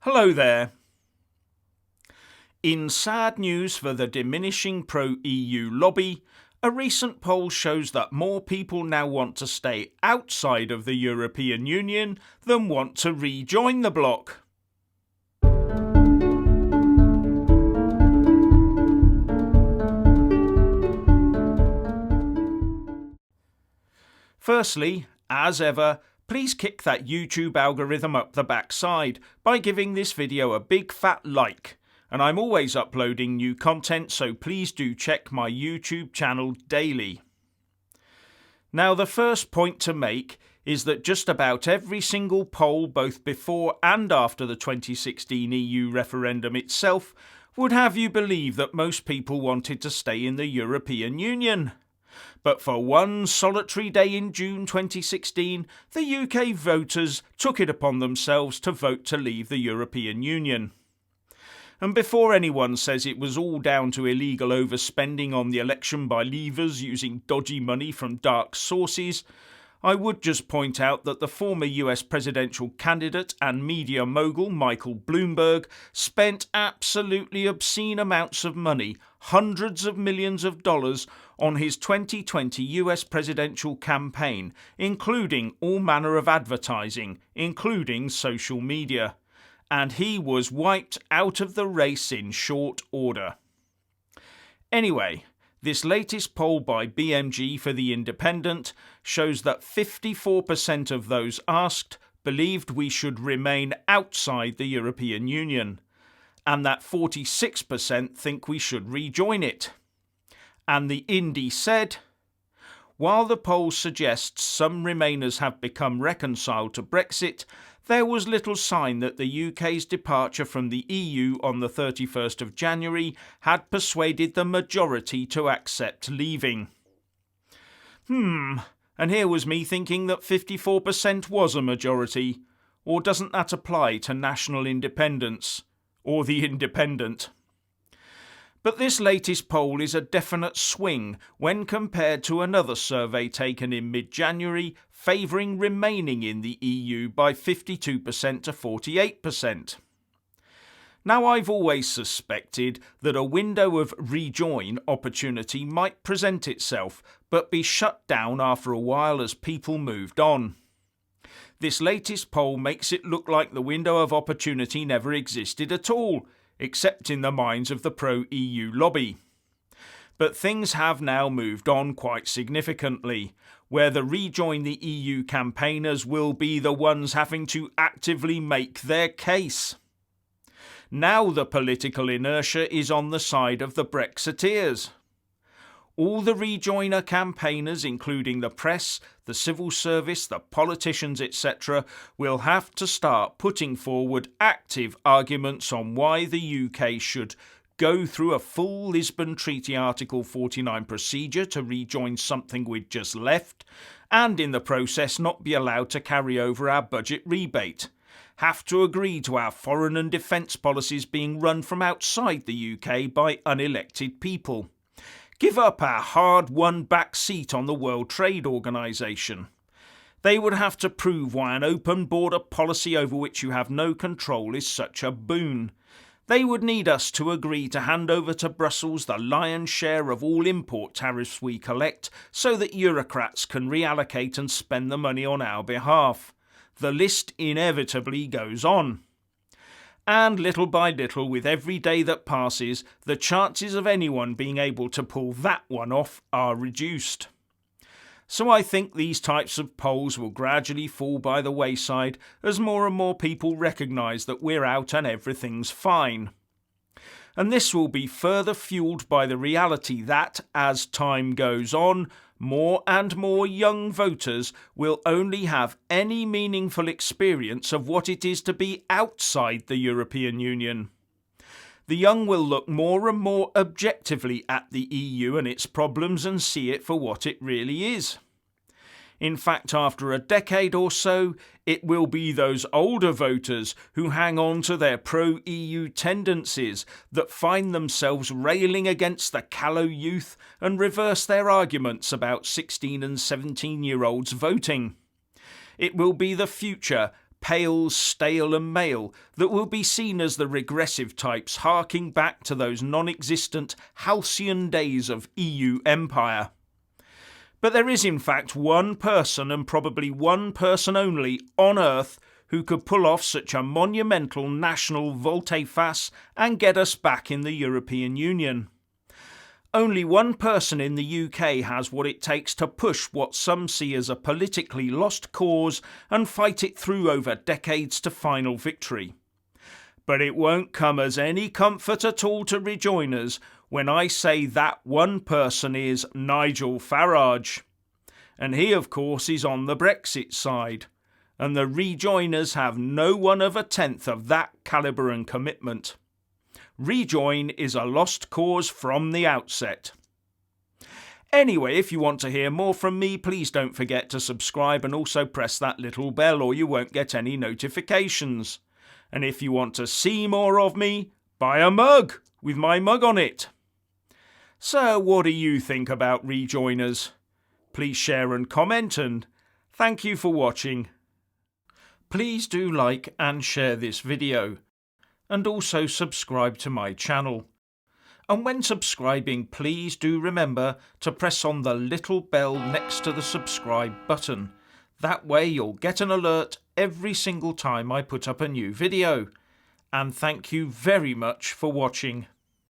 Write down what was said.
Hello there. In sad news for the diminishing pro-EU lobby, a recent poll shows that more people now want to stay outside of the European Union than want to rejoin the bloc. Firstly, as ever, please kick that YouTube algorithm up the backside by giving this video a big fat like. And I'm always uploading new content, so please do check my YouTube channel daily. Now, the first point to make is that just about every single poll, both before and after the 2016 EU referendum itself, would have you believe that most people wanted to stay in the European Union. But for one solitary day in June 2016, the UK voters took it upon themselves to vote to leave the European Union. And before anyone says it was all down to illegal overspending on the election by leavers using dodgy money from dark sources, I would just point out that the former US presidential candidate and media mogul Michael Bloomberg spent absolutely obscene amounts of money, hundreds of millions of dollars, on his 2020 US presidential campaign, including all manner of advertising, including social media. And he was wiped out of the race in short order. Anyway, this latest poll by BMG for The Independent shows that 54% of those asked believed we should remain outside the European Union, and that 46% think we should rejoin it. And the Indie said, while the poll suggests some Remainers have become reconciled to Brexit, there was little sign that the UK's departure from the EU on the 31st of January had persuaded the majority to accept leaving. And here was me thinking that 54% was a majority. Or doesn't that apply to national independence? Or the Independent? But this latest poll is a definite swing when compared to another survey taken in mid-January favouring remaining in the EU by 52% to 48%. Now, I've always suspected that a window of rejoin opportunity might present itself but be shut down after a while as people moved on. This latest poll makes it look like the window of opportunity never existed at all, except in the minds of the pro-EU lobby. But things have now moved on quite significantly, where the Rejoin the EU campaigners will be the ones having to actively make their case. Now the political inertia is on the side of the Brexiteers. All the Rejoiner campaigners, including the press, the civil service, the politicians, etc., will have to start putting forward active arguments on why the UK should go through a full Lisbon Treaty Article 49 procedure to rejoin something we'd just left, and in the process not be allowed to carry over our budget rebate, have to agree to our foreign and defence policies being run from outside the UK by unelected people, give up our hard-won back seat on the World Trade Organization. They would have to prove why an open border policy over which you have no control is such a boon. They would need us to agree to hand over to Brussels the lion's share of all import tariffs we collect so that Eurocrats can reallocate and spend the money on our behalf. The list inevitably goes on. And little by little, with every day that passes, the chances of anyone being able to pull that one off are reduced. So I think these types of polls will gradually fall by the wayside as more and more people recognise that we're out and everything's fine. And this will be further fuelled by the reality that, as time goes on, more and more young voters will only have any meaningful experience of what it is to be outside the European Union. The young will look more and more objectively at the EU and its problems and see it for what it really is. In fact, after a decade or so, it will be those older voters who hang on to their pro-EU tendencies that find themselves railing against the callow youth and reverse their arguments about 16 and 17-year-olds voting. It will be the future pale, stale and male that will be seen as the regressive types harking back to those non-existent halcyon days of EU empire. But there is in fact one person, and probably one person only, on Earth who could pull off such a monumental national volte-face and get us back in the European Union. Only one person in the UK has what it takes to push what some see as a politically lost cause and fight it through over decades to final victory. But it won't come as any comfort at all to rejoiners when I say that one person is Nigel Farage. And he, of course, is on the Brexit side. And the rejoiners have no one of a tenth of that calibre and commitment. Rejoin is a lost cause from the outset. Anyway, if you want to hear more from me, please don't forget to subscribe and also press that little bell or you won't get any notifications. And if you want to see more of me, buy a mug with my mug on it. So what do you think about rejoiners? Please share and comment, and thank you for watching. Please do like and share this video, and also subscribe to my channel. And when subscribing, please do remember to press on the little bell next to the subscribe button. That way you'll get an alert every single time I put up a new video. And thank you very much for watching.